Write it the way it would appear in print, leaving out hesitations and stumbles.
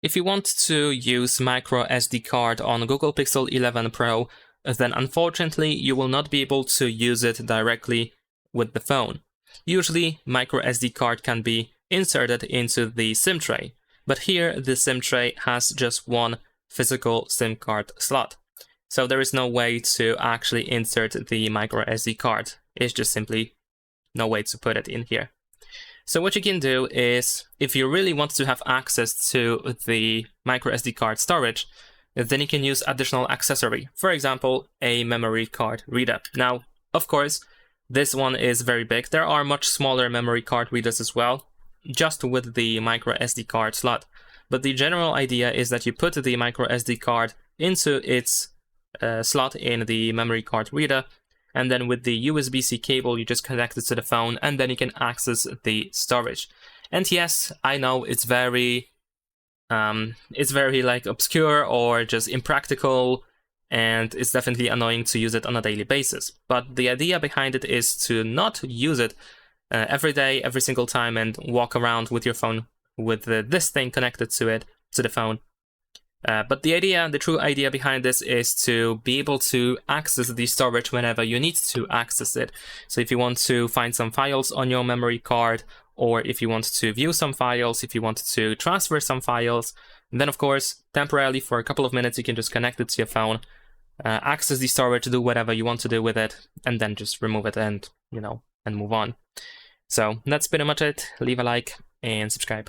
If you want to use microSD card on Google Pixel 11 Pro, then unfortunately you will not be able to use it directly with the phone. Usually microSD card can be inserted into the SIM tray, but here the SIM tray has just one physical SIM card slot. So there is no way to actually insert the microSD card. It's just simply no way to put it in here. So what you can do is, if you really want to have access to the microSD card storage, then you can use additional accessory. For example, a memory card reader. Now, of course, this one is very big. There are much smaller memory card readers as well, just with the microSD card slot. But the general idea is that you put the microSD card into its slot in the memory card reader, and then with the USB-C cable, you just connect it to the phone, and then you can access the storage. And yes, I know it's very like obscure or just impractical, and it's definitely annoying to use it on a daily basis. But the idea behind it is to not use it every day, every single time, and walk around with your phone with this thing connected to it, to the phone. But the true idea behind this is to be able to access the storage whenever you need to access it. So if you want to find some files on your memory card, or if you want to view some files, if you want to transfer some files, then of course, temporarily for a couple of minutes, you can just connect it to your phone, access the storage, do whatever you want to do with it, and then just remove it and, and move on. So that's pretty much it. Leave a like and subscribe.